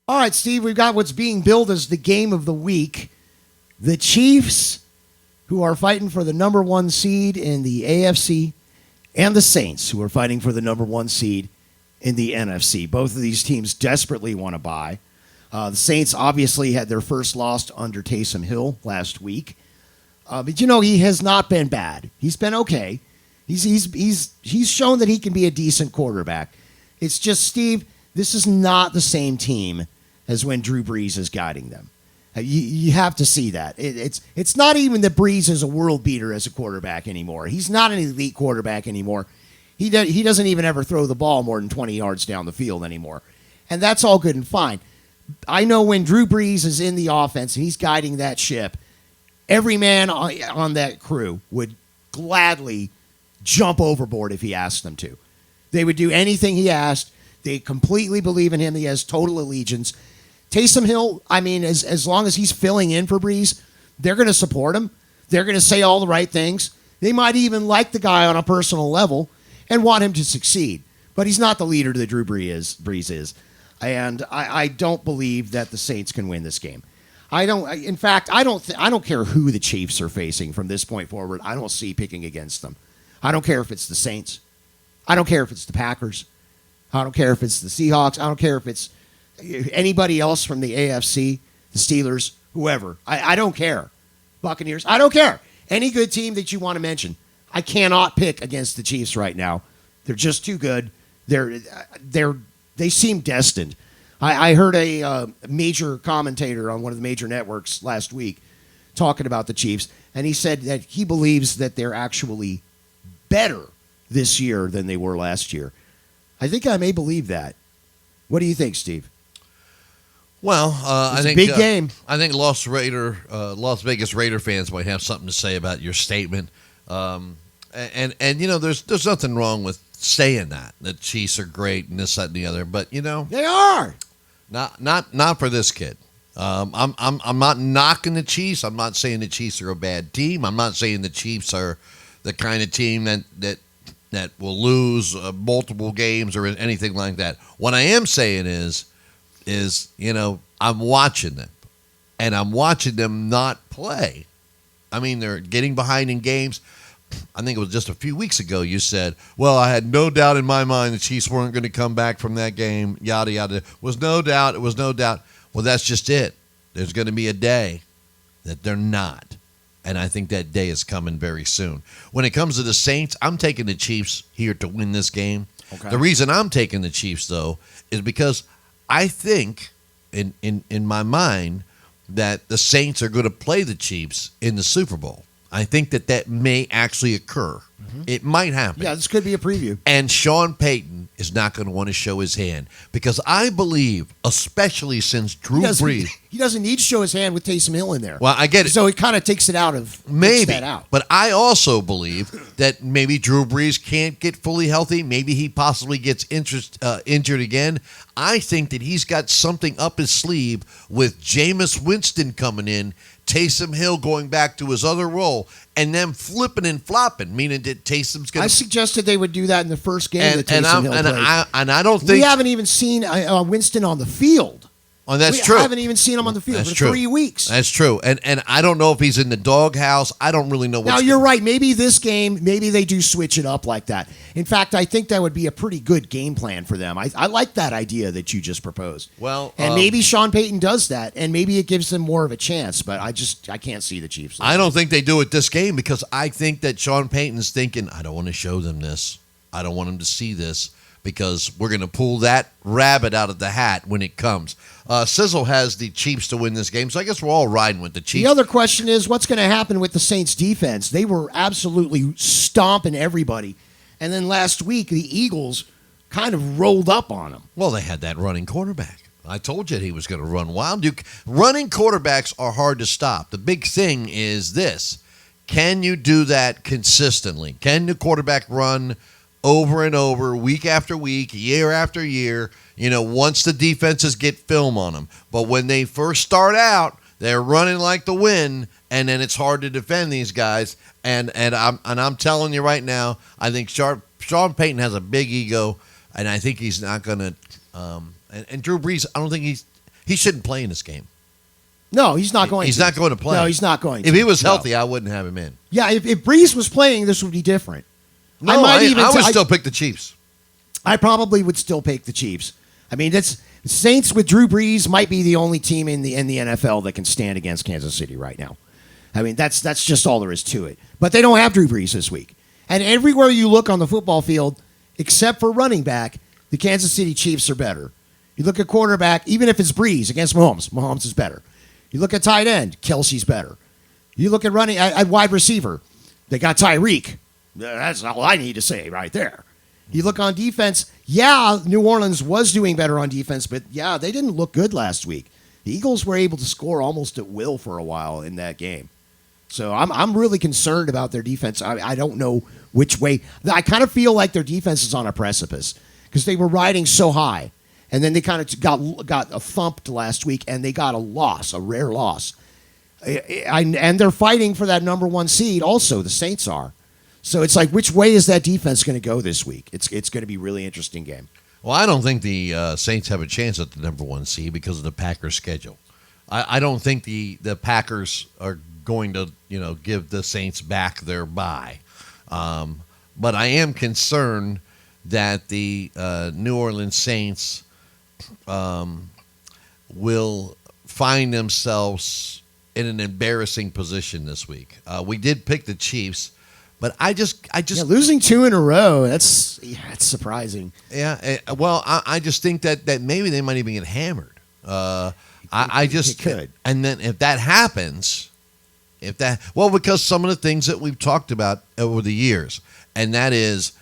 All right, Steve, we've got what's being billed as the game of the week. The Chiefs, who are fighting for the number one seed in the AFC, and the Saints, who are fighting for the number one seed in the NFC. Both of these teams desperately want to bye. The Saints obviously had their first loss under Taysom Hill last week. But, he has not been bad. He's been okay. He's shown that he can be a decent quarterback. It's just, Steve, this is not the same team as when Drew Brees is guiding them. You have to see that. It's not even that Brees is a world beater as a quarterback anymore. He's not an elite quarterback anymore. He doesn't even ever throw the ball more than 20 yards down the field anymore. And that's all good and fine. I know when Drew Brees is in the offense and he's guiding that ship, every man on that crew would gladly jump overboard if he asked them to. They would do anything he asked. They completely believe in him. He has total allegiance. Taysom Hill, as long as he's filling in for Brees, they're going to support him. They're going to say all the right things. They might even like the guy on a personal level and want him to succeed. But he's not the leader that Drew Brees is. And I don't believe that the Saints can win this game. I don't care who the Chiefs are facing from this point forward. I don't see picking against them. I don't care if it's the Saints. I don't care if it's the Packers. I don't care if it's the Seahawks. I don't care if it's anybody else from the AFC, the Steelers, whoever. I don't care. Buccaneers. I don't care. Any good team that you want to mention. I cannot pick against the Chiefs right now. They're just too good. They seem destined. I heard a major commentator on one of the major networks last week talking about the Chiefs, and he said that he believes that they're actually better this year than they were last year. I think I may believe that. What do you think, Steve? Well, I think big game. I think Las Vegas Raider fans might have something to say about your statement. And there's nothing wrong with saying that the Chiefs are great and this, that, and the other. But they are not for this kid. I'm not knocking the Chiefs. I'm not saying the Chiefs are a bad team. I'm not saying the Chiefs are the kind of team that will lose multiple games or anything like that. What I am saying is I'm watching them, and I'm watching them not play. They're getting behind in games. I think it was just a few weeks ago you said, well, I had no doubt in my mind the Chiefs weren't going to come back from that game, yada, yada. It was no doubt. Well, that's just it. There's going to be a day that they're not. And I think that day is coming very soon. When it comes to the Saints, I'm taking the Chiefs here to win this game. Okay. The reason I'm taking the Chiefs, though, is because I think in my mind that the Saints are going to play the Chiefs in the Super Bowl. I think that may actually occur. Mm-hmm. It might happen. Yeah, this could be a preview. And Sean Payton is not going to want to show his hand because I believe, especially since Drew Brees, he doesn't need to show his hand with Taysom Hill in there. Well, I get it. So it kind of takes it out of that. But I also believe that maybe Drew Brees can't get fully healthy. Maybe he possibly gets injured again. I think that he's got something up his sleeve with Jameis Winston coming in, Taysom Hill going back to his other role, and them flipping and flopping, meaning that Taysom's going to... I suggested they would do that in the first game that Taysom Hill played. And I don't think... We haven't even seen Winston on the field. Oh, that's true. We haven't even seen him on the field for 3 weeks. That's true. And I don't know if he's in the doghouse. I don't really know what's Now, you're right. Maybe this game, maybe they do switch it up like that. In fact, I think that would be a pretty good game plan for them. I like that idea that you just proposed. Well, and maybe Sean Payton does that, and maybe it gives them more of a chance, but I can't see the Chiefs. I don't think they do it this game because I think that Sean Payton's thinking, I don't want to show them this. I don't want them to see this because we're going to pull that rabbit out of the hat when it comes. Sizzle has the Chiefs to win this game, so I guess we're all riding with the Chiefs. The other question is, what's going to happen with the Saints' defense? They were absolutely stomping everybody. And then last week, the Eagles kind of rolled up on them. Well, they had that running quarterback. I told you he was going to run wild. Running quarterbacks are hard to stop. The big thing is this. Can you do that consistently? Can the quarterback run over and over, week after week, year after year, once the defenses get film on them? But when they first start out, they're running like the wind, and then it's hard to defend these guys. And I'm telling you right now, I think Sean Payton has a big ego, and I think he's not going to. And Drew Brees, I don't think he shouldn't play in this game. No, he's not going. He's not going to play. No, he's not going. If he was No. healthy, I wouldn't have him in. Yeah, if Breeze was playing, this would be different. No, I would still pick the Chiefs. I probably would still pick the Chiefs. I mean, that's Saints with Drew Brees might be the only team in the NFL that can stand against Kansas City right now. I mean, that's just all there is to it. But they don't have Drew Brees this week. And everywhere you look on the football field, except for running back, the Kansas City Chiefs are better. You look at quarterback, even if it's Brees against Mahomes, Mahomes is better. You look at tight end, Kelsey's better. You look at running at wide receiver, they got Tyreek. That's all I need to say right there. You look on defense, yeah, New Orleans was doing better on defense, but yeah, they didn't look good last week. The Eagles were able to score almost at will for a while in that game. So I'm really concerned about their defense. I don't know which way. I kind of feel like their defense is on a precipice because they were riding so high, and then they kind of got thumped last week, and they got a loss, a rare loss. And they're fighting for that number one seed also, the Saints are. So it's like, which way is that defense going to go this week? It's going to be a really interesting game. Well, I don't think the Saints have a chance at the number one seed because of the Packers' schedule. I don't think the Packers are going to give the Saints back their bye. But I am concerned that the New Orleans Saints will find themselves in an embarrassing position this week. We did pick the Chiefs. But I just losing 2 in a row. It's surprising. Yeah. Well, I just think that maybe they might even get hammered. It could. And then if that happens, because some of the things that we've talked about over the years, and that is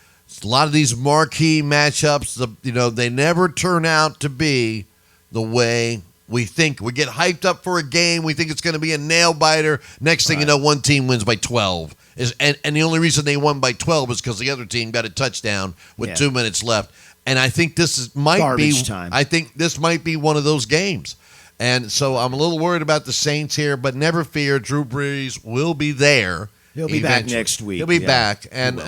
a lot of these marquee matchups. They never turn out to be the way we think. We get hyped up for a game. We think it's going to be a nail biter. Next thing you know, one team wins by 12. And the only reason they won by 12 is because the other team got a touchdown with 2 minutes left. And I think Garbage time. I think this might be one of those games. And so I'm a little worried about the Saints here, but never fear, Drew Brees will be there. He'll be back next week. He'll be back. And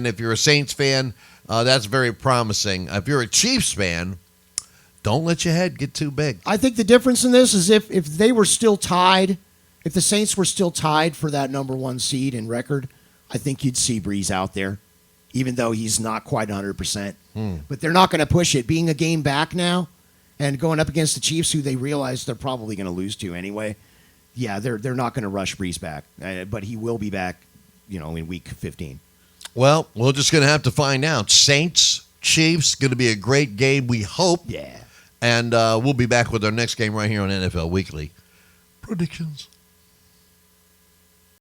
if you're a Saints fan, that's very promising. If you're a Chiefs fan, don't let your head get too big. I think the difference in this is if they were still tied, if the Saints were still tied for that number one seed in record, I think you'd see Brees out there, even though he's not quite 100%. But they're not going to push it. Being a game back now and going up against the Chiefs, who they realize they're probably going to lose to anyway, yeah, they're not going to rush Brees back. But he will be back, in week 15. Well, we're just going to have to find out. Saints, Chiefs, going to be a great game, we hope. Yeah. And we'll be back with our next game right here on NFL Weekly Predictions.